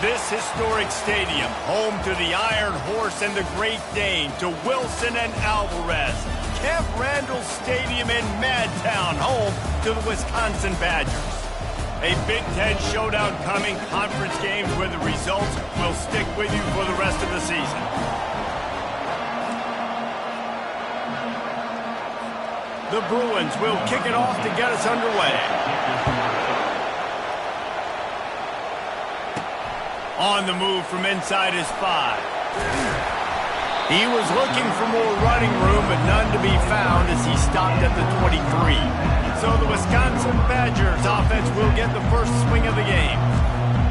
This historic stadium, home to the Iron Horse and the Great Dane, to Wilson and Alvarez. Camp Randall Stadium in Madtown, home to the Wisconsin Badgers. A Big Ten showdown coming, conference games where the results will stick with you for the rest of the season. The Bruins will kick it off to get us underway. On the move from inside his 5. He was looking for more running room, but none to be found as he stopped at the 23. So the Wisconsin Badgers offense will get the first swing of the game.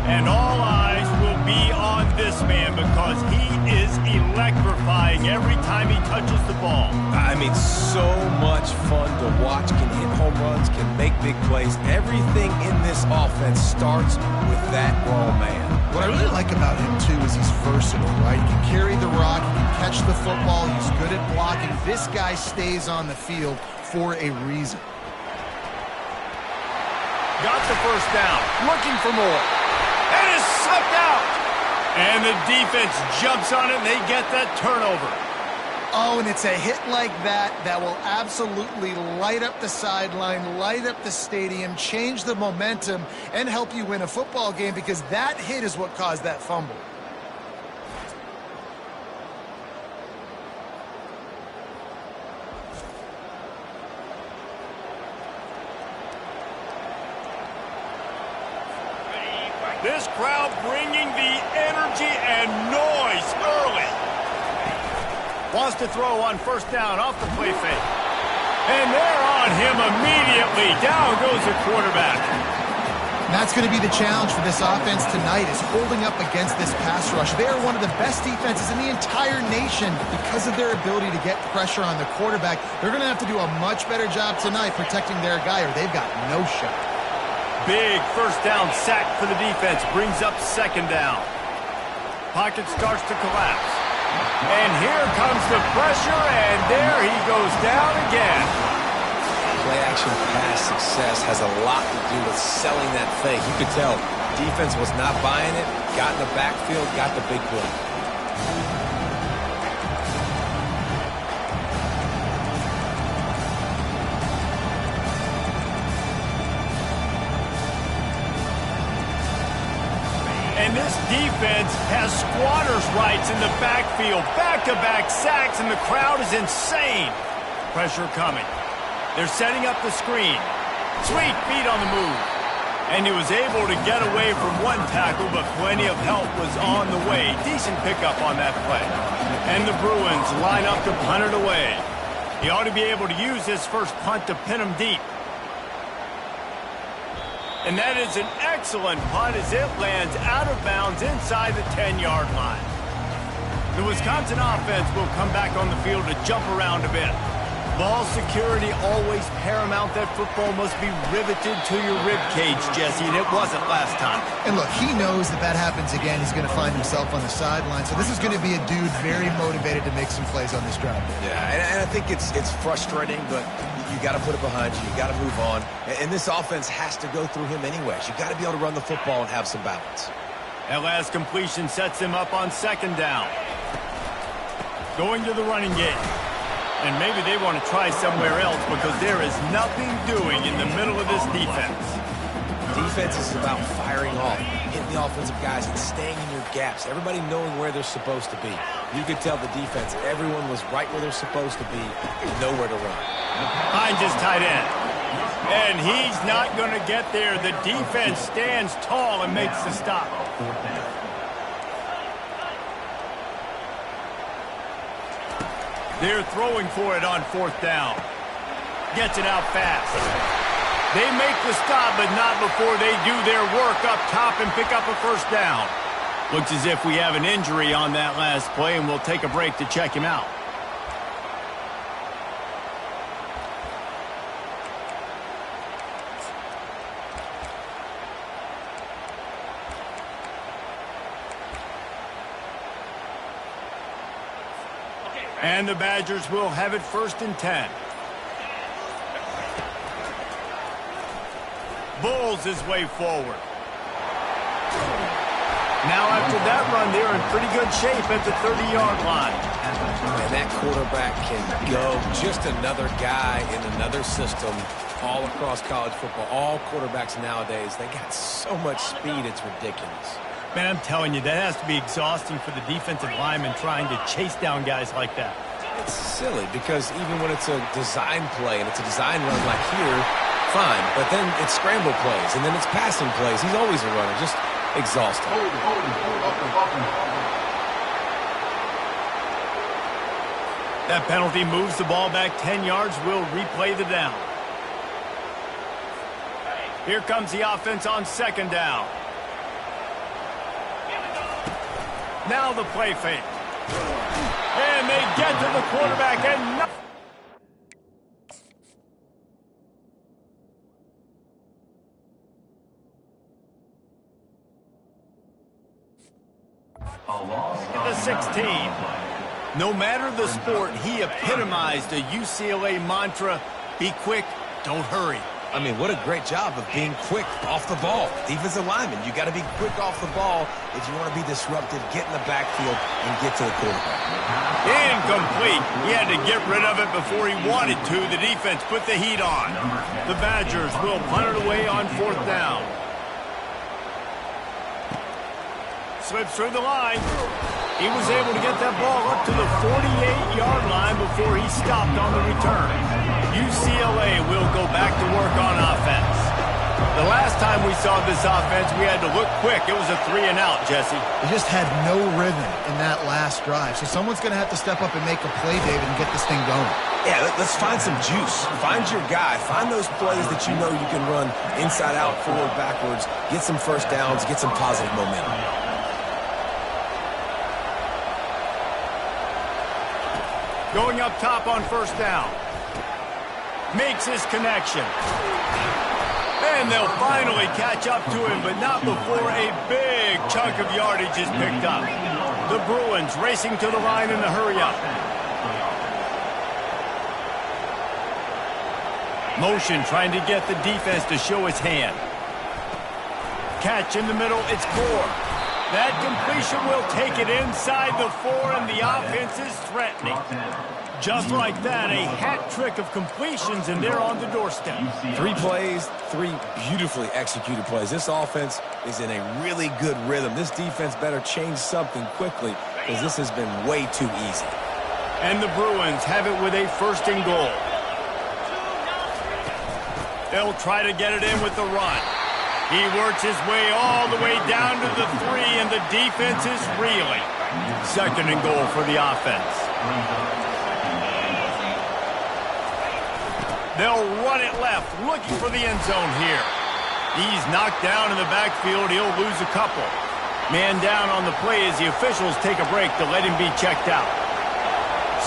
And all eyes will be on this man because he is electrifying every time he touches the ball. I mean, so much fun to watch. Can hit home runs, can make big plays. Everything in this offense starts with that raw man. What I really like about him, too, is he's versatile, right? He can carry the rock, he can catch the football, he's good at blocking. This guy stays on the field for a reason. Got the first down, looking for more. And is slipped out. And the defense jumps on it, and they get that turnover. Oh, and it's a hit like that that will absolutely light up the sideline, light up the stadium, change the momentum, and help you win a football game because that hit is what caused that fumble. This crowd bringing the energy and noise early. Wants to throw on first down off the play fake. And they're on him immediately. Down goes the quarterback. And that's going to be the challenge for this offense tonight is holding up against this pass rush. They are one of the best defenses in the entire nation because of their ability to get pressure on the quarterback. They're going to have to do a much better job tonight protecting their guy or they've got no shot. Big first down sack for the defense brings up second down. Pocket starts to collapse. And here comes the pressure, and there he goes down again. Play-action pass success has a lot to do with selling that fake. You could tell defense was not buying it, got in the backfield, got the big play. And this defense has squatters' rights in the backfield. Back-to-back sacks, and the crowd is insane. Pressure coming. They're setting up the screen. Sweet feet on the move. And he was able to get away from one tackle, but plenty of help was on the way. Decent pickup on that play. And the Bruins line up to punt it away. He ought to be able to use his first punt to pin him deep. And that is an excellent punt as it lands out of bounds inside the 10-yard line. The Wisconsin offense will come back on the field to jump around a bit. Ball security always paramount. That football must be riveted to your rib cage, Jesse, and it wasn't last time. And look, he knows that that happens again. He's going to find himself on the sideline. So this is going to be a dude very motivated to make some plays on this drive. Yeah, and I think it's frustrating, but you got to put it behind you. You got to move on. And this offense has to go through him anyways. You got to be able to run the football and have some balance. That last completion sets him up on second down. Going to the running game. And maybe they want to try somewhere else because there is nothing doing in the middle of this defense. Defense is about firing off, hitting the offensive guys and staying in your gaps. Everybody knowing where they're supposed to be. You could tell the defense, everyone was right where they're supposed to be, nowhere to run. Hines is tight end. And he's not going to get there. The defense stands tall and makes the stop. They're throwing for it on fourth down. Gets it out fast. They make the stop, but not before they do their work up top and pick up a first down. Looks as if we have an injury on that last play, and we'll take a break to check him out. And the Badgers will have it 1st and 10. Bulls his way forward. Now after that run, they're in pretty good shape at the 30-yard line. And that quarterback can go. Just another guy in another system all across college football. All quarterbacks nowadays, they got so much speed, it's ridiculous. Man, I'm telling you, that has to be exhausting for the defensive lineman trying to chase down guys like that. It's silly because even when it's a design play and it's a design run like here, fine. But then it's scramble plays and then it's passing plays. He's always a runner. Just exhausting. That penalty moves the ball back 10 yards. We'll replay the down. Here comes the offense on second down. Now the play fake. And they get to the quarterback and the 16. No matter the sport, he epitomized a UCLA mantra, be quick, don't hurry. I mean, what a great job of being quick off the ball. Defensive lineman, you got to be quick off the ball if you want to be disruptive, get in the backfield, and get to the quarterback. Incomplete. He had to get rid of it before he wanted to. The defense put the heat on. The Badgers will punt it away on fourth down. Slips through the line. He was able to get that ball up to the 48-yard line before he stopped on the return. UCLA will go back to work on offense. The last time we saw this offense, we had to look quick. It was a 3-and-out, Jesse. They just had no rhythm in that last drive. So someone's going to have to step up and make a play, David, and get this thing going. Yeah, let's find some juice. Find your guy. Find those plays that you know you can run inside out, forward, backwards. Get some first downs. Get some positive momentum. Going up top on first down. Makes his connection. And they'll finally catch up to him, but not before a big chunk of yardage is picked up. The Bruins racing to the line in the hurry-up. Motion trying to get the defense to show his hand. Catch in the middle, it's Gore. That completion will take it inside the 4, and the offense is threatening. Just like that, a hat trick of completions, and they're on the doorstep. 3 plays, 3 beautifully executed plays. This offense is in a really good rhythm. This defense better change something quickly because this has been way too easy. And the Bruins have it with a first and goal. They'll try to get it in with the run. He works his way all the way down to the 3, and the defense is reeling. Second and goal for the offense. They'll run it left, looking for the end zone here. He's knocked down in the backfield. He'll lose a couple. Man down on the play as the officials take a break to let him be checked out.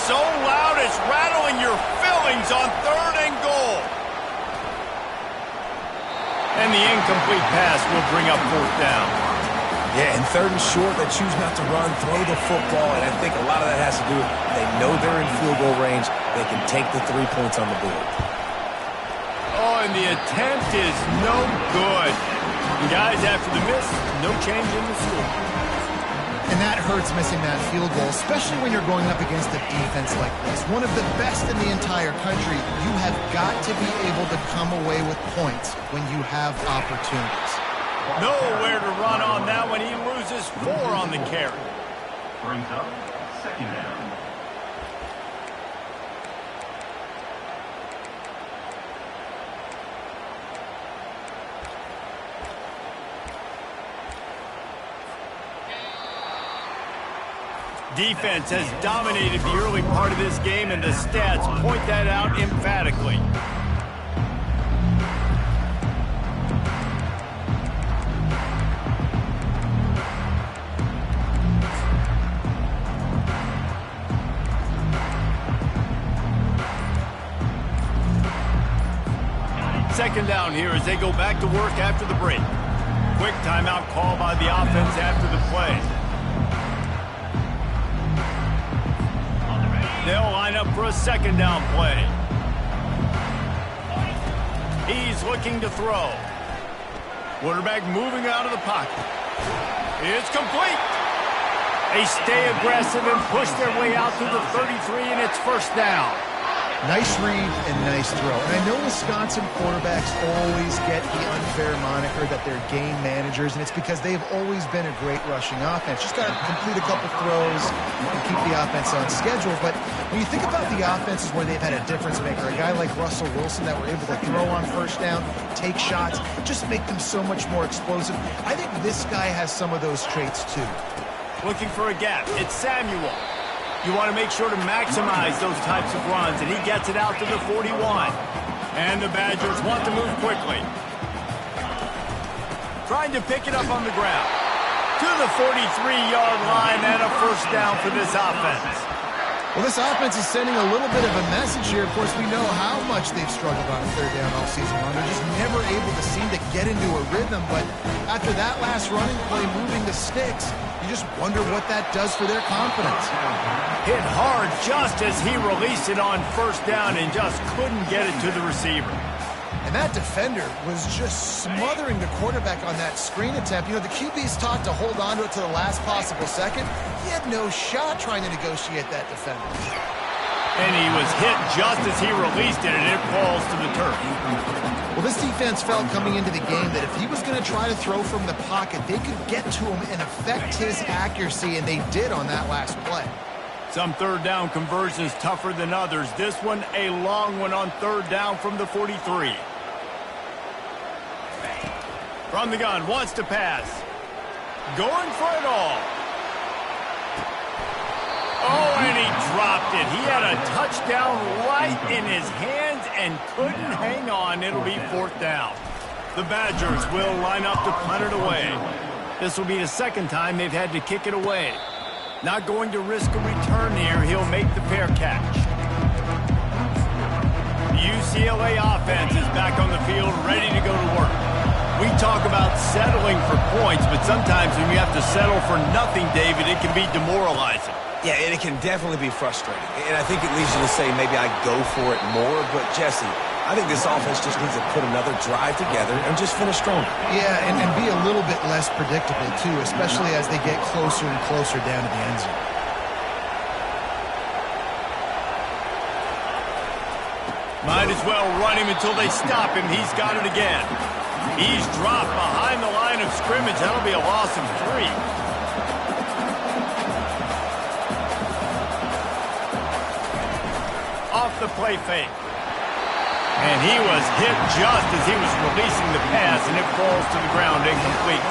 So loud it's rattling your fillings on third and goal. And the incomplete pass will bring up fourth down. Yeah, and third and short, they choose not to run, throw the football, and I think a lot of that has to do with they know they're in field goal range. They can take the 3 points on the board. Oh, and the attempt is no good. And guys, after the miss, no change in the score. And that hurts missing that field goal, especially when you're going up against a defense like this. One of the best in the entire country. You have got to be able to come away with points when you have opportunities. Nowhere to run on that one. He loses 4 on the carry. Brings up second down. Defense has dominated the early part of this game, and the stats point that out emphatically. Second down here as they go back to work after the break. Quick timeout call by the offense after the play. They'll line up for a second down play. He's looking to throw. Quarterback moving out of the pocket. It's complete. They stay aggressive and push their way out to the 33, and it's first down. Nice read and nice throw. And I know Wisconsin quarterbacks always get the unfair moniker that they're game managers, and it's because they've always been a great rushing offense. Just got to complete a couple throws and keep the offense on schedule. But when you think about the offenses where they've had a difference maker, a guy like Russell Wilson that were able to throw on first down, take shots, just make them so much more explosive, I think this guy has some of those traits too. Looking for a gap. It's Samuel. You want to make sure to maximize those types of runs, and he gets it out to the 41. And the Badgers want to move quickly. Trying to pick it up on the ground. To the 43-yard line, and a first down for this offense. Well, this offense is sending a little bit of a message here. Of course, we know how much they've struggled on third down all season long. They're just never able to seem to get into a rhythm. But after that last running play, moving the sticks, you just wonder what that does for their confidence. Hit hard just as he released it on first down and just couldn't get it to the receiver. And that defender was just smothering the quarterback on that screen attempt. You know, the QB's taught to hold on to it to the last possible second. He had no shot trying to negotiate that defender. And he was hit just as he released it, and it falls to the turf. Well, this defense felt coming into the game that if he was going to try to throw from the pocket, they could get to him and affect his accuracy, and they did on that last play. Some third down conversions tougher than others. This one, a long one on third down from the 43. From the gun, wants to pass. Going for it all. Oh, and he dropped it. He had a touchdown right in his hands and couldn't hang on. It'll be fourth down. The Badgers will line up to punt it away. This will be the second time they've had to kick it away. Not going to risk a return here. He'll make the fair catch. The UCLA offense is back on the field, ready to go to work. We talk about settling for points, but sometimes when you have to settle for nothing, David, it can be demoralizing. Yeah, and it can definitely be frustrating. And I think it leads you to say maybe I go for it more. But, Jesse, I think this offense just needs to put another drive together and just finish stronger. Yeah, and be a little bit less predictable, too, especially as they get closer and closer down to the end zone. Might as well run him until they stop him. He's got it again. He's dropped behind the line of scrimmage. That'll be a loss of 3. Off the play fake. And he was hit just as he was releasing the pass, and it falls to the ground incomplete.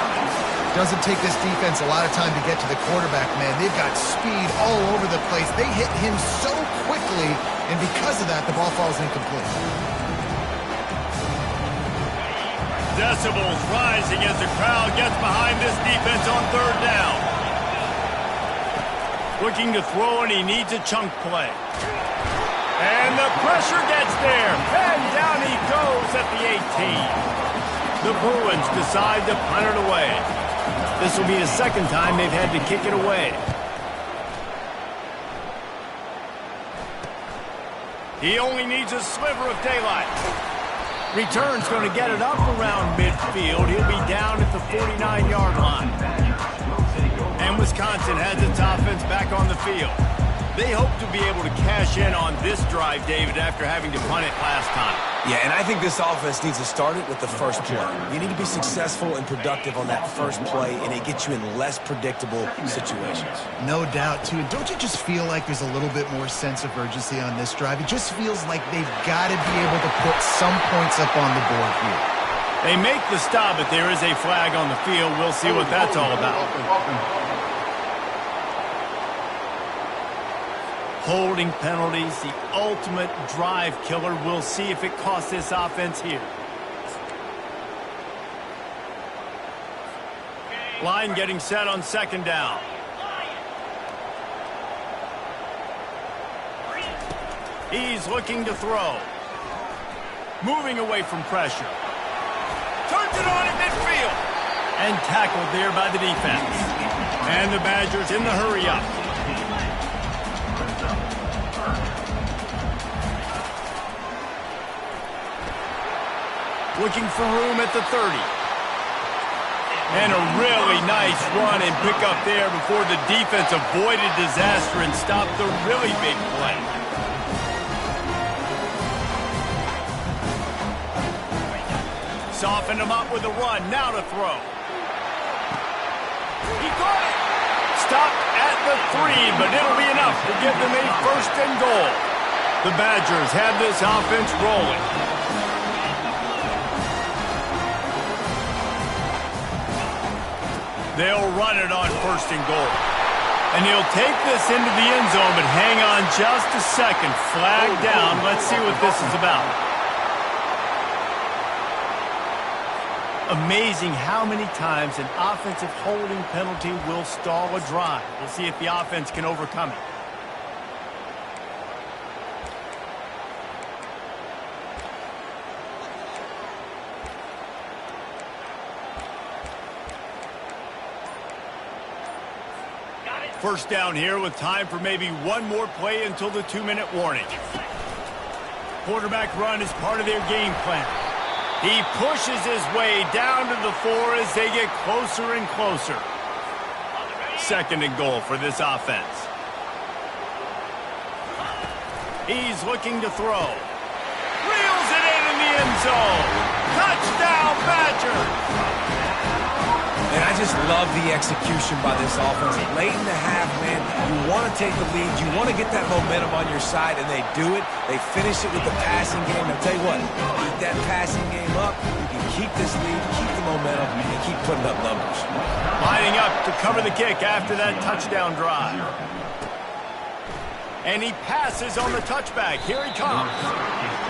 Doesn't take this defense a lot of time to get to the quarterback, man. They've got speed all over the place. They hit him so quickly, and because of that, the ball falls incomplete. Decibels rising as the crowd gets behind this defense on third down. Looking to throw, and he needs a chunk play. And the pressure gets there. And down he goes at the 18. The Bruins decide to punt it away. This will be the second time they've had to kick it away. He only needs a sliver of daylight. Return's going to get it up around midfield. He'll be down at the 49-yard line. And Wisconsin has its offense back on the field. They hope to be able to cash in on this drive, David, after having to punt it last time. Yeah, and I think this offense needs to start it with the first play. You need to be successful and productive on that first play, and it gets you in less predictable situations. No doubt, too. And don't you just feel like there's a little bit more sense of urgency on this drive? It just feels like they've got to be able to put some points up on the board here. They make the stop, but there is a flag on the field. We'll see what that's all about. Holding penalties, the ultimate drive killer. We'll see if it costs this offense here. Line getting set on second down. He's looking to throw. Moving away from pressure. Turns it on in midfield. And tackled there by the defense. And the Badgers in the hurry up. Looking for room at the 30. And a really nice run and pick up there before the defense avoided disaster and stopped the really big play. Softened him up with a run. Now to throw. He caught it. Stopped at the 3, but it'll be enough to give them a 1st and goal. The Badgers have this offense rolling. They'll run it on 1st and goal. And he'll take this into the end zone, but hang on just a second. Flag down. Let's see what this is about. Amazing how many times an offensive holding penalty will stall a drive. We'll see if the offense can overcome it. First down here with time for maybe one more play until the 2-minute warning. Quarterback run is part of their game plan. He pushes his way down to the 4 as they get closer and closer. 2nd and goal for this offense. He's looking to throw. Reels it in the end zone. Touchdown, Badgers! And I just love the execution by this offense. Late in the half, man, you want to take the lead. You want to get that momentum on your side, and they do it. They finish it with the passing game. I'll tell you what, keep that passing game up. You can keep this lead, keep the momentum, and keep putting up numbers. Lining up to cover the kick after that touchdown drive. And he passes on the touchback. Here he comes.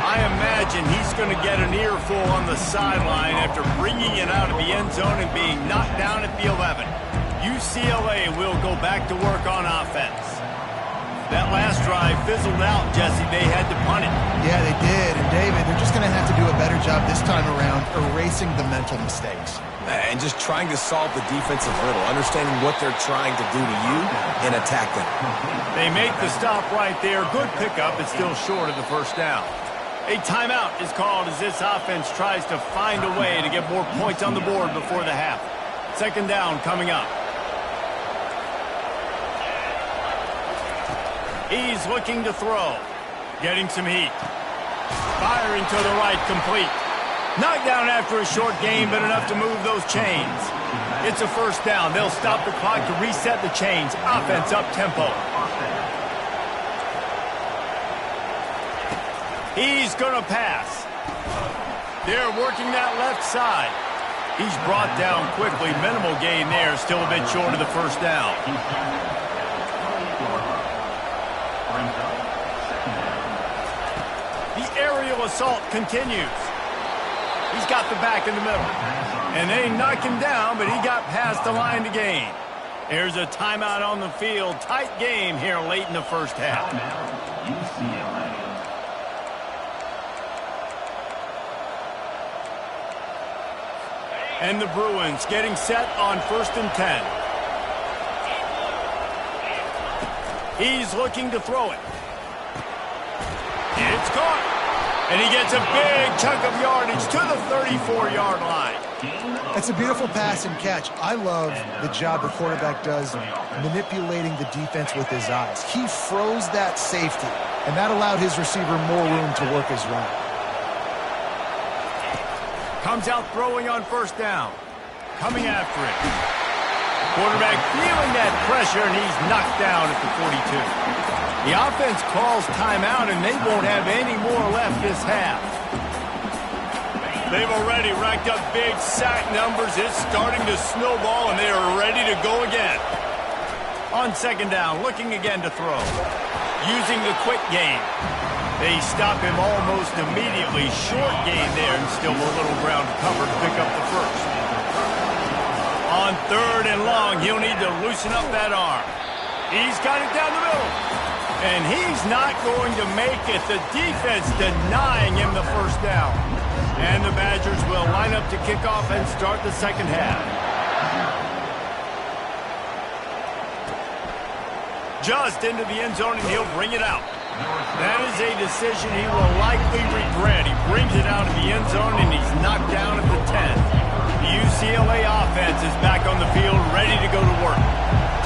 I imagine he's going to get an earful on the sideline after bringing it out of the end zone and being knocked down at the 11. UCLA will go back to work on offense. That last drive fizzled out, Jesse. They had to punt it. Yeah, they did. And, David, they're just going to have to do a better job this time around erasing the mental mistakes. And just trying to solve the defensive riddle, understanding what they're trying to do to you and attack them. They make the stop right there. Good pickup. It's still short of the 1st down. A timeout is called as this offense tries to find a way to get more points on the board before the half. 2nd down coming up. He's looking to throw. Getting some heat. Firing to the right, complete. Knocked down after a short game, but enough to move those chains. It's a 1st down. They'll stop the clock to reset the chains. Offense up tempo. He's going to pass. They're working that left side. He's brought down quickly. Minimal gain there. Still a bit short of the 1st down. The aerial assault continues. He's got the back in the middle. And they knock him down, but he got past the line to gain. There's a timeout on the field. Tight game here late in the 1st half. And the Bruins getting set on 1st and 10. He's looking to throw it. It's caught. And he gets a big chunk of yardage to the 34-yard line. It's a beautiful pass and catch. I love the job the quarterback does manipulating the defense with his eyes. He froze that safety, and that allowed his receiver more room to work his route. Comes out throwing on 1st down. Coming after it. Quarterback feeling that pressure, and he's knocked down at the 42. The offense calls timeout, and they won't have any more left this half. They've already racked up big sack numbers. It's starting to snowball, and they are ready to go again. On 2nd down, looking again to throw. Using the quick game. They stop him almost immediately. Short gain there, and still a little ground to cover to pick up the 1st. On 3rd and long, he'll need to loosen up that arm. He's got it down the middle. And he's not going to make it. The defense denying him the 1st down. And the Badgers will line up to kick off and start the 2nd half. Just into the end zone, and he'll bring it out. That is a decision he will likely regret. He brings it out of the end zone, and he's knocked down at the 10. The UCLA offense offense is back on the field, ready to go to work.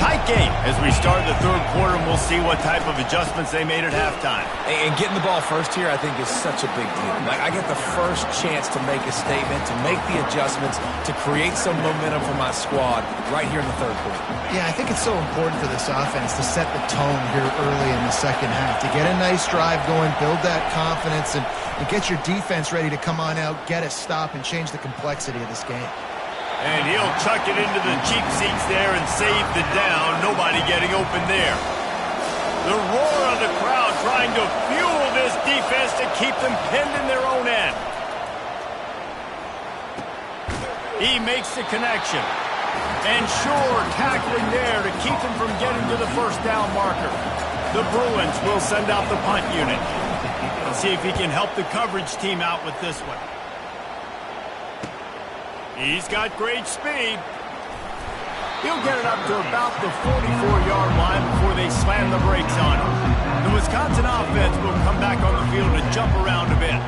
Tight game as we start the third quarter, and we'll see what type of adjustments they made at halftime. And getting the ball first here, I think, is such a big deal. Like, I get the first chance to make a statement, to make the adjustments, to create some momentum for my squad right here in the third quarter. Yeah, I think it's so important for this offense to set the tone here early in the second half, to get a nice drive going, build that confidence, and get your defense ready to come on out, get a stop, and change the complexity of this game. And he'll chuck it into the cheap seats there and save the down. Nobody getting open there. The roar of the crowd trying to fuel this defense to keep them pinned in their own end. He makes the connection. And sure, tackling there to keep him from getting to the first down marker. The Bruins will send out the punt unit. Let's see if he can help the coverage team out with this one. He's got great speed. He'll get it up to about the 44-yard line before they slam the brakes on him. The Wisconsin offense will come back on the field and jump around a bit.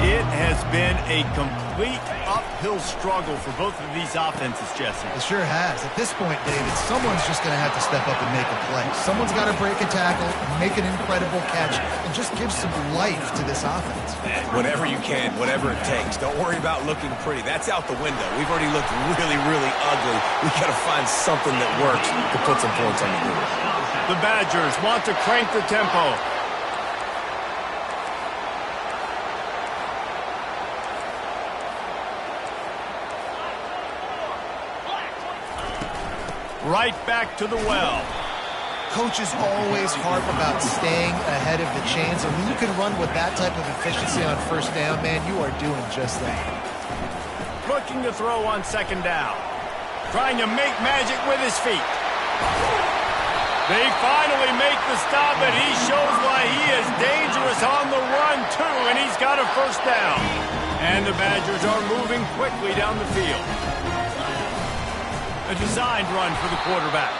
It has been a complete uphill struggle for both of these offenses, Jesse. It sure has. At this point, David, someone's just going to have to step up and make a play. Someone's got to break a tackle, make an incredible catch, and just give some life to this offense. Whatever you can, whatever it takes. Don't worry about looking pretty. That's out the window. We've already looked really, really ugly. We've got to find something that works to put some points on the board. The Badgers want to crank the tempo. Right back to the well. Coaches always harp about staying ahead of the chains, and when you can run with that type of efficiency on first down, man, you are doing just that. Looking to throw on second down. Trying to make magic with his feet. They finally make the stop, and he shows why he is dangerous on the run, too, and he's got a first down. And the Badgers are moving quickly down the field. A designed run for the quarterback.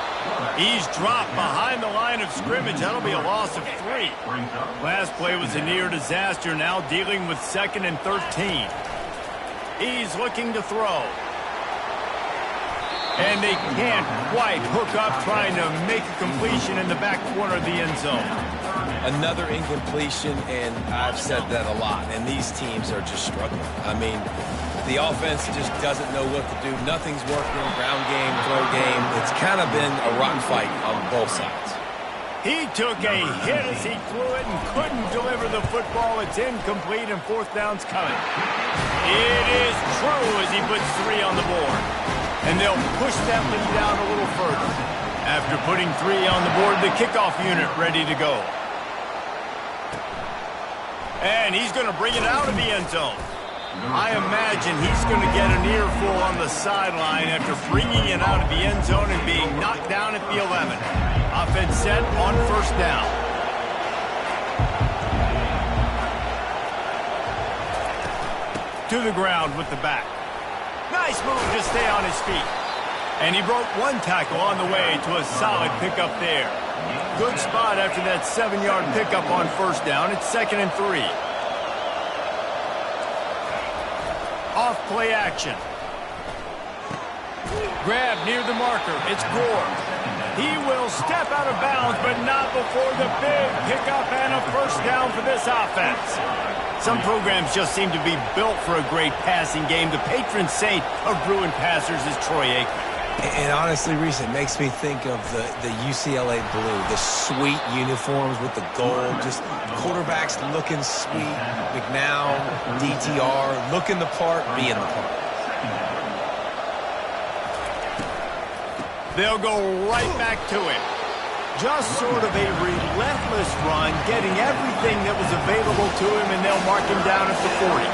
He's dropped behind the line of scrimmage. That'll be a loss of 3. Last play was a near disaster, now dealing with 2nd and 13. He's looking to throw. And they can't quite hook up trying to make a completion in the back corner of the end zone. Another incompletion, and I've said that a lot, and these teams are just struggling. I mean, the offense just doesn't know what to do. Nothing's working. Ground game, throw game. It's kind of been a rock fight on both sides. He took a hit as he threw it and couldn't deliver the football. It's incomplete and fourth down's coming. It is true as he puts 3 on the board. And they'll push that lead down a little further. After putting 3 on the board, the kickoff unit ready to go. And he's going to bring it out of the end zone. I imagine he's going to get an earful on the sideline after bringing it out of the end zone and being knocked down at the 11. Offense set on first down. To the ground with the back. Nice move to stay on his feet. And he broke 1 tackle on the way to a solid pickup there. Good spot after that 7-yard pickup on first down. It's 2nd and 3. Off play action. Grab near the marker. It's Gore. He will step out of bounds, but not before the big pickup and a first down for this offense. Some programs just seem to be built for a great passing game. The patron saint of Bruin passers is Troy Aikman. And honestly, Reese, it makes me think of the UCLA blue, the sweet uniforms with the gold, just quarterbacks looking sweet, McNown, DTR, looking the part, being the part. They'll go right back to him. Just sort of a relentless run, getting everything that was available to him, and they'll mark him down at the 40.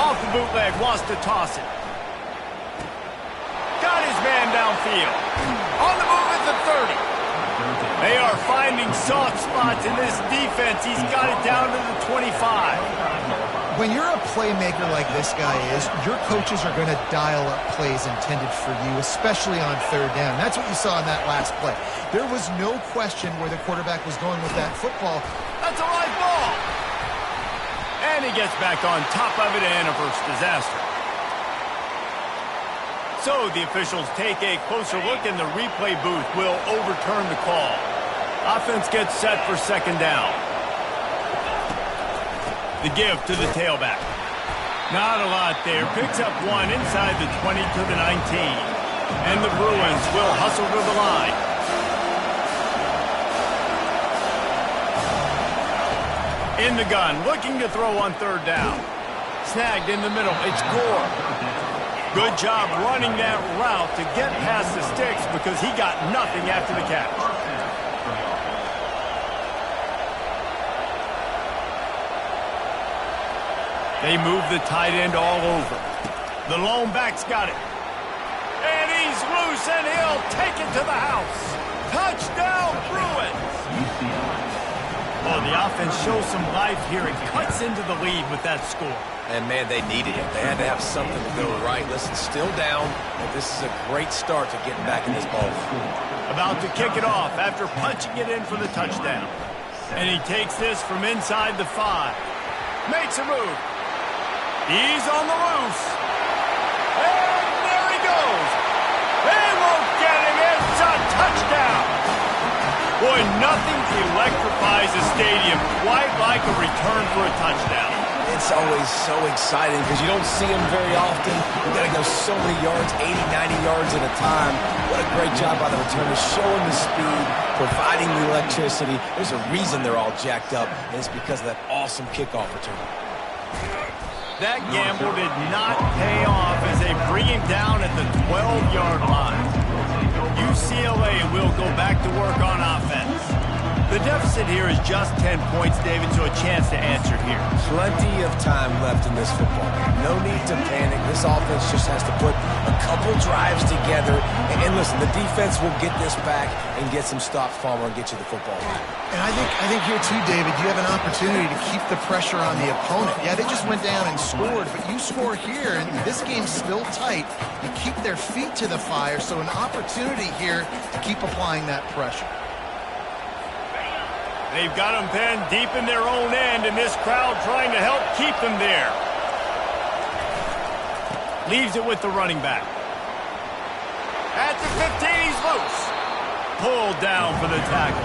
Off the bootleg, wants to toss it. Got his man downfield. On the move at the 30. They are finding soft spots in this defense. He's got it down to the 25. When you're a playmaker like this guy is, your coaches are going to dial up plays intended for you, especially on third down. That's what you saw in that last play. There was no question where the quarterback was going with that football. That's a live ball. And he he gets back on top of it and averts disaster. So the officials take a closer look, and the replay booth will overturn the call. Offense gets set for second down. The give to the tailback. Not a lot there. Picks up one inside the 20 to the 19. And the Bruins will hustle to the line. In the gun, looking to throw on third down. Snagged in the middle. It's Gore. Good job running that route to get past the sticks because he got nothing after the catch. They move the tight end all over. The lone back's got it. And he's loose, and he'll take it to the house. Touchdown, Bruins! Oh, the offense shows some life here. It cuts into the lead with that score. And, man, they needed it. They had to have something to go right. Listen, still down, but this is a great start to getting back in this ball. About to kick it off after punching it in for the touchdown. And he takes this from inside the 5. Makes a move. He's on the loose. And there he goes. They won't get him. It's a touchdown. Boy, nothing electrifies a stadium quite like a return for a touchdown. It's always so exciting because you don't see them very often. You got to go so many yards, 80, 90 yards at a time. What a great job by the returners, showing the speed, providing the electricity. There's a reason they're all jacked up, and it's because of that awesome kickoff return. That gamble did not pay off as they bring him down at the 12-yard line. UCLA will go back to work on offense. The deficit here is just 10 points, David, so a chance to answer here. Plenty of time left in this football game. No need to panic. This offense just has to put a couple drives together. And listen, the defense will get this back and get some stops, Palmer, and get you the football game. And I think here too, David, you have an opportunity to keep the pressure on the opponent. Yeah, they just went down and scored, but you score here, and this game's still tight. You keep their feet to the fire, so an opportunity here to keep applying that pressure. They've got them pinned deep in their own end, and this crowd trying to help keep them there. Leaves it with the running back. At the 15, he's loose. Pulled down for the tackle.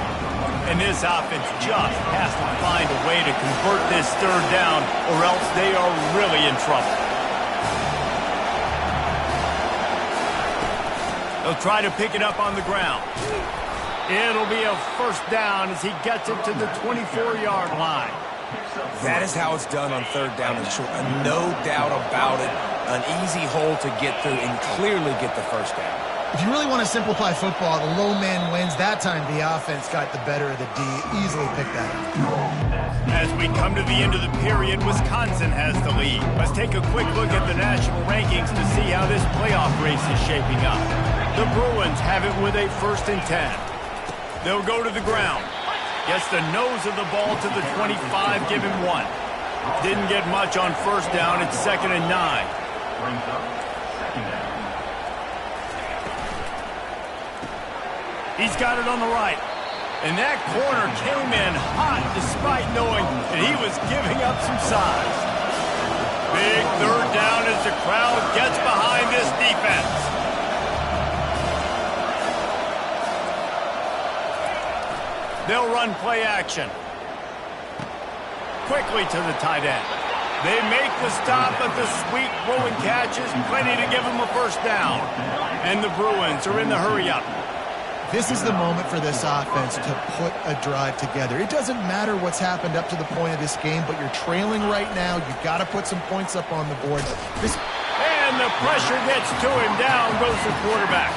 And this offense just has to find a way to convert this third down, or else they are really in trouble. They'll try to pick it up on the ground. It'll be a first down as he gets it to the 24-yard line. That is how it's done on third down and short. No doubt about it. An easy hole to get through and clearly get the first down. If you really want to simplify football, the low man wins. That time the offense got the better of the D. Easily picked that up. As we come to the end of the period, Wisconsin has the lead. Let's take a quick look at the national rankings to see how this playoff race is shaping up. The Bruins have it with a 1st and 10. They'll go to the ground. Gets the nose of the ball to the 25, give him 1. Didn't get much on first down. It's 2nd and 9. Brings up second down. He's got it on the right. And that corner came in hot despite knowing that he was giving up some size. Big third down as the crowd gets behind this defense. They'll run play action. Quickly to the tight end. They make the stop, but the sweet rolling catch is plenty to give them a first down. And the Bruins are in the hurry-up. This is the moment for this offense to put a drive together. It doesn't matter what's happened up to the point of this game, but you're trailing right now. You've got to put some points up on the board. And the pressure gets to him. Down goes the quarterback.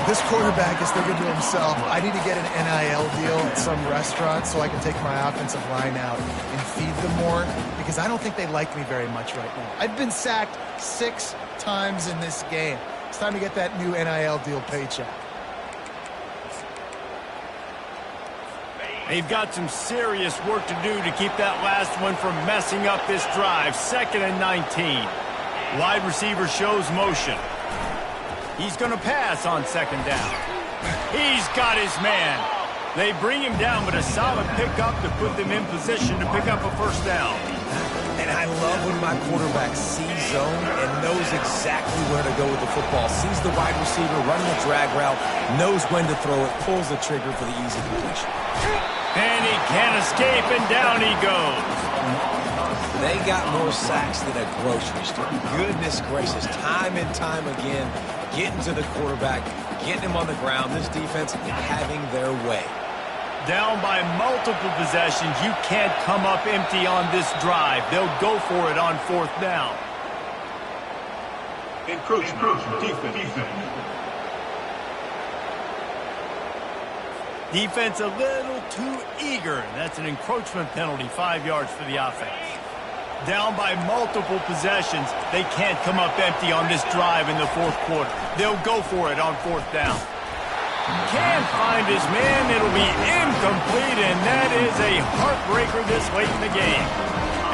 This quarterback is thinking to himself, I need to get an NIL deal at some restaurant so I can take my offensive line out and feed them more, because I don't think they like me very much right now. I've been sacked 6 times in this game. It's time to get that new NIL deal paycheck. They've got some serious work to do to keep that last one from messing up this drive. 2nd and 19. Wide receiver shows motion. He's going to pass on 2nd down. He's got his man. They bring him down, but a solid pickup to put them in position to pick up a first down. I love when my quarterback sees zone and knows exactly where to go with the football. Sees the wide receiver running the drag route, knows when to throw it, pulls the trigger for the easy completion. And he can't escape, and down he goes. They got more sacks than a grocery store. Goodness gracious, time and time again, getting to the quarterback, getting him on the ground. This defense having their way. Down by multiple possessions, you can't come up empty on this drive. They'll go for it on 4th down. Encroachment. Defense. Defense a little too eager. That's an encroachment penalty, 5 yards for the offense. Down by multiple possessions, they can't come up empty on this drive in the 4th quarter. They'll go for it on 4th down. Can't find his man. It'll be incomplete, and that is a heartbreaker this late in the game.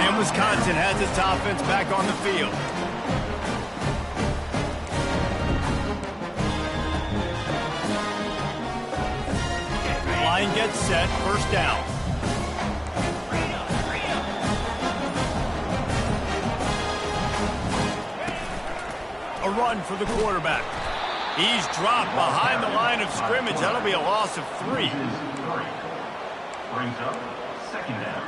And Wisconsin has its offense back on the field. Line gets set, 1st down. A run for the quarterback. He's dropped behind the line of scrimmage. That'll be a loss of 3. Brings up 2nd down.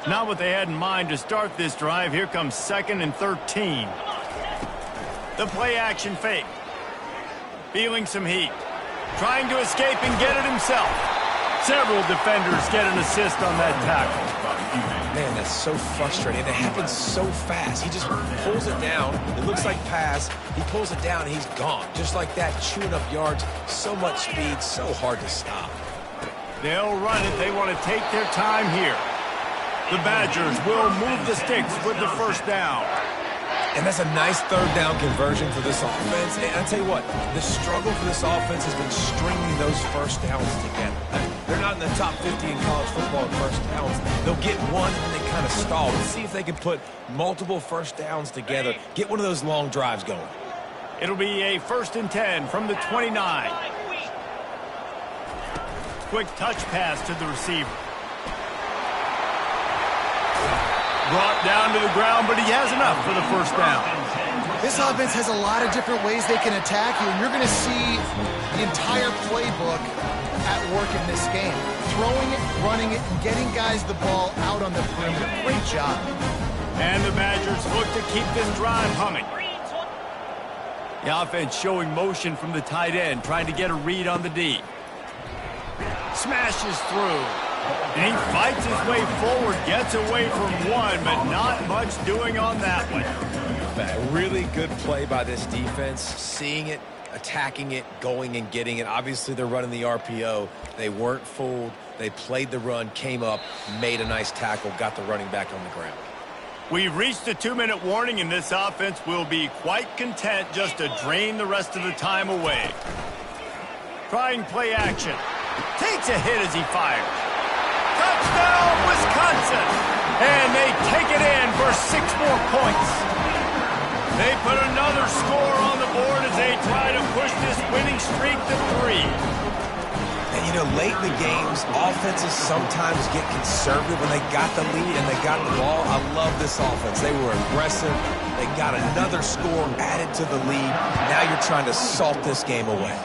Not what they had in mind to start this drive. Here comes 2nd and 13. The play action fake. Feeling some heat. Trying to escape and get it himself. Several defenders get an assist on that tackle. Man, that's so frustrating. It happens so fast. He just pulls it down. It looks like pass. He pulls it down, and he's gone. Just like that, chewing up yards. So much speed, so hard to stop. They'll run it. They want to take their time here. The Badgers will move the sticks with the 1st down. And that's a nice 3rd down conversion for this offense. And I'll tell you what, the struggle for this offense has been stringing those 1st downs together. They're not in the top 50 in college football in 1st downs. They'll get one and they kind of stall. Let's see if they can put multiple 1st downs together, get one of those long drives going. It'll be a 1st and 10 from the 29. Quick touch pass to the receiver. Brought down to the ground, but he has enough for the 1st down. This offense has a lot of different ways they can attack you, and you're going to see the entire playbook at work in this game. Throwing it, running it, and getting guys the ball out on the perimeter. Great job. And the Badgers look to keep this drive humming. The offense showing motion from the tight end, trying to get a read on the D. Smashes through. And he fights his way forward, gets away from one, but not much doing on that one. A really good play by this defense, seeing it, attacking it, going and getting it. Obviously, they're running the RPO. They weren't fooled. They played the run, came up, made a nice tackle, got the running back on the ground. We've reached a 2-minute warning, and this offense will be quite content just to drain the rest of the time away. Trying play action. Takes a hit as he fires. Touchdown, Wisconsin! And they take it in for 6 more points. They put another score on the board as they try to push this winning streak to 3. And, you know, late in the games, offenses sometimes get conservative when they got the lead and they got the ball. I love this offense. They were aggressive. They got another score added to the lead. Now you're trying to salt this game away.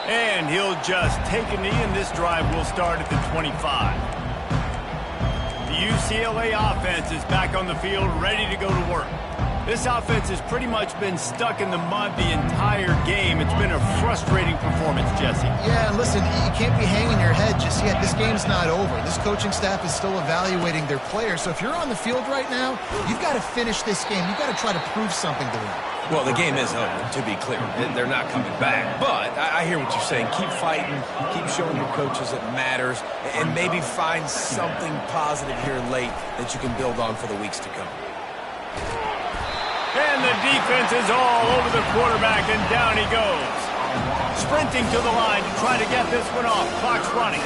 And he'll just take a knee, and this drive will start at the 25. The UCLA offense is back on the field, ready to go to work. This offense has pretty much been stuck in the mud the entire game. It's been a frustrating performance, Jesse. Yeah, and listen, you can't be hanging your head just yet. This game's not over. This coaching staff is still evaluating their players. So if you're on the field right now, you've got to finish this game. You've got to try to prove something to them. Well, the game is over, to be clear. They're not coming back. But I hear what you're saying. Keep fighting. Keep showing your coaches it matters. And maybe find something positive here late that you can build on for the weeks to come. And the defense is all over the quarterback, and down he goes. Sprinting to the line to try to get this one off. Clock's running.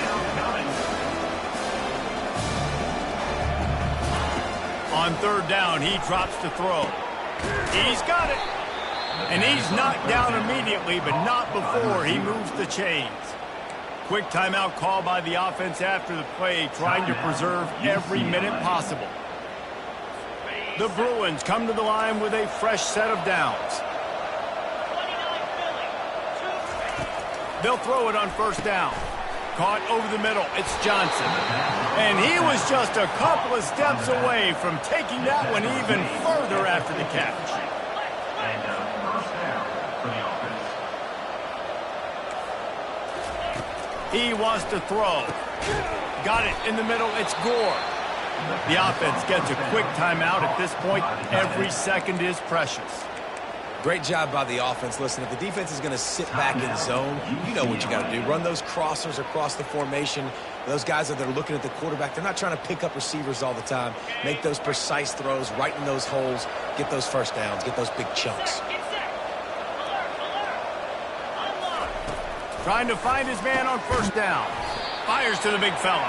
On 3rd down, he drops to throw. He's got it. And he's knocked down immediately, but not before he moves the chains. Quick timeout call by the offense after the play, trying to preserve every minute possible. The Bruins come to the line with a fresh set of downs. They'll throw it on first down. Caught over the middle. It's Johnson. And he was just a couple of steps away from taking that one even further after the catch. And first down for the offense. He wants to throw. Got it in the middle. It's Gore. The offense gets a quick timeout. At this point, every second is precious. Great job by the offense. Listen, if the defense is going to sit back in zone, you know what you got to do. Run those crossers across the formation. Those guys that are looking at the quarterback, they're not trying to pick up receivers all the time. Make those precise throws, right in those holes, get those first downs, get those big chunks. Trying to find his man on first down. Fires to the big fella.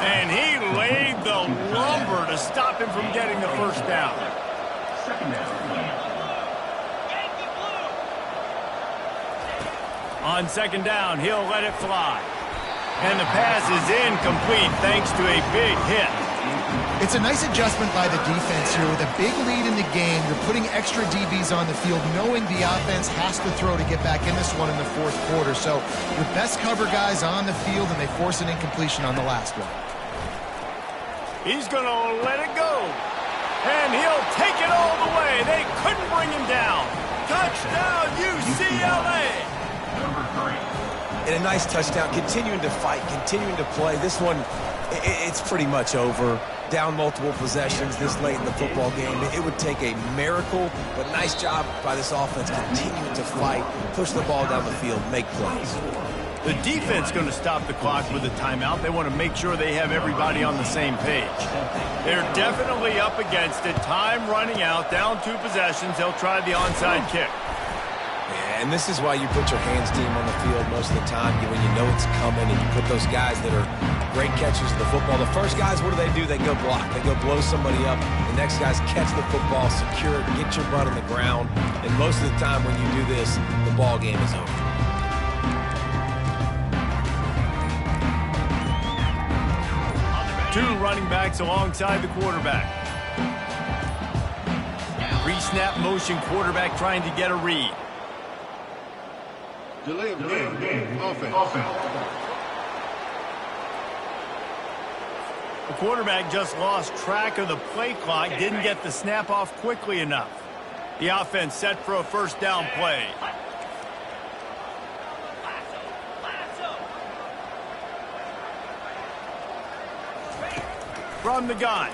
And he laid the lumber to stop him from getting the first down. Second down. On second down, he'll let it fly. And the pass is incomplete thanks to a big hit. It's a nice adjustment by the defense here. With a big lead in the game, you're putting extra DBs on the field, knowing the offense has to throw to get back in this one in the fourth quarter. So your best cover guys on the field, and they force an incompletion on the last one. He's going to let it go. And he'll take it all the way. They couldn't bring him down. Touchdown, UCLA. And a nice touchdown, continuing to fight, continuing to play. This one, it's pretty much over. Down multiple possessions this late in the football game. It would take a miracle, but nice job by this offense continuing to fight, push the ball down the field, make plays. The defense going to stop the clock with a timeout. They want to make sure they have everybody on the same page. They're definitely up against it. Time running out, down 2 possessions. They'll try the onside kick. Yeah, and this is why you put your hands team on the field most of the time when you know it's coming, and you put those guys that are great catchers of the football. The first guys, what do? They go block. They go blow somebody up. The next guys catch the football, secure it, get your butt on the ground. And most of the time when you do this, the ball game is over. Two running backs alongside the quarterback. Pre-snap motion quarterback trying to get a read. Delay of game. Offense. The quarterback just lost track of the play clock, didn't get the snap off quickly enough. The offense set for a first down play. From the gun.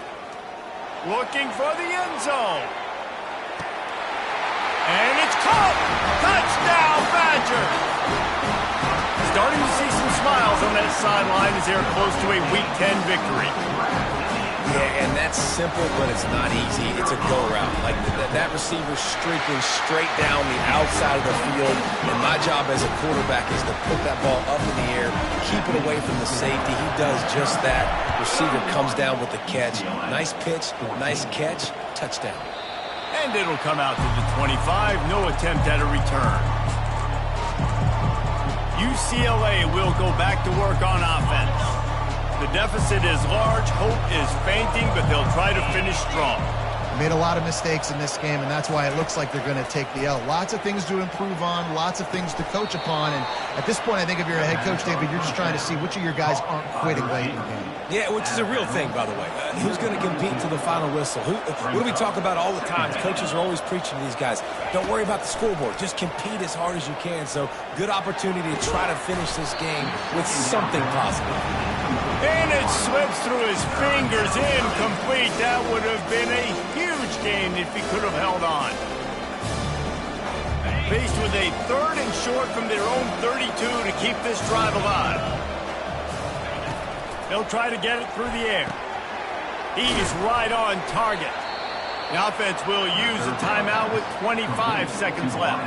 Looking for the end zone. And it's caught! Touchdown, Badgers! Starting to see some smiles on that sideline as they're close to a Week 10 victory. Yeah, and that's simple, but it's not easy. It's a go route. Like that receiver streaking straight down the outside of the field, and my job as a quarterback is to put that ball up in the air, keep it away from the safety. He does just that. Receiver comes down with the catch. Nice pitch, nice catch, touchdown. And it'll come out to the 25. No attempt at a return. UCLA will go back to work on offense. The deficit is large. Hope is fainting, but they'll try to finish strong. Made a lot of mistakes in this game, and that's why it looks like they're going to take the L. Lots of things to improve on, lots of things to coach upon, and at this point, I think if you're a head coach, David, you're just trying to see which of your guys aren't quitting late in the game. Yeah, which is a real thing, by the way. Who's going to compete to the final whistle? What do we talk about all the time? Coaches are always preaching to these guys. Don't worry about the scoreboard. Just compete as hard as you can. So, good opportunity to try to finish this game with something positive. And it slips through his fingers, incomplete. That would have been a huge game if he could have held on. Faced with a 3rd and short from their own 32 to keep this drive alive. They'll try to get it through the air. He's right on target. The offense will use a timeout with 25 seconds left.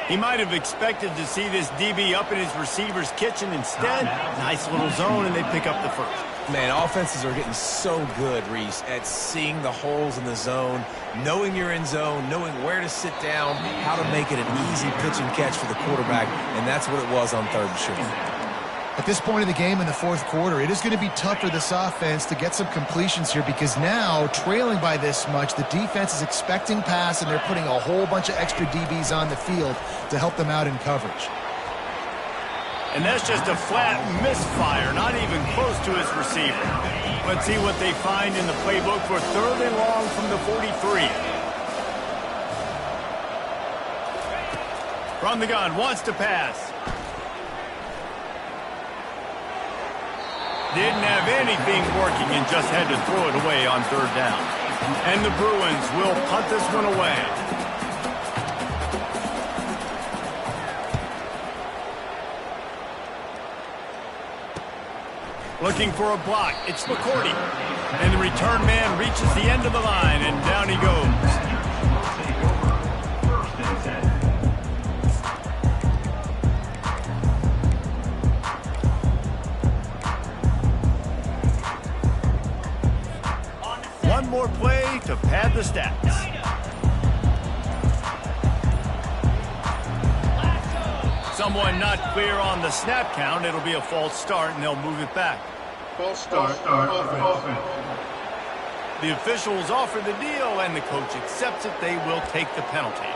He might have expected to see this DB up in his receiver's kitchen. Instead, nice little zone, and they pick up the first. Man, offenses are getting so good, Reese, at seeing the holes in the zone, knowing you're in zone, knowing where to sit down, how to make it an easy pitch and catch for the quarterback, and that's what it was on 3rd and short. At this point of the game in the fourth quarter, it is going to be tough for this offense to get some completions here because now, trailing by this much, the defense is expecting pass and they're putting a whole bunch of extra DBs on the field to help them out in coverage. And that's just a flat misfire, not even close to his receiver. Let's see what they find in the playbook for 3rd and long from the 43. From the gun, wants to pass. Didn't have anything working and just had to throw it away on 3rd down. And the Bruins will punt this one away. Looking for a block. It's McCourty. And the return man reaches the end of the line, and down he goes. One more play to pad the stats. Someone not clear on the snap count. It'll be a false start, and they'll move it back. False start. Offense. The officials offer the deal, and the coach accepts it. They will take the penalty.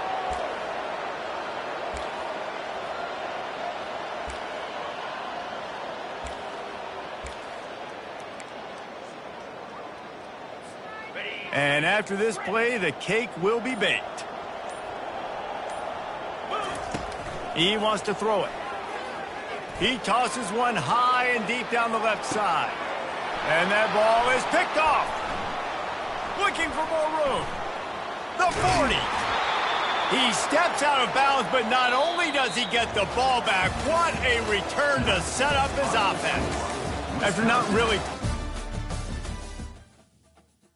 And after this play, the cake will be baked. He wants to throw it. He tosses one high and deep down the left side. And that ball is picked off. Looking for more room. The 40. He steps out of bounds, but not only does he get the ball back, what a return to set up his offense. After not really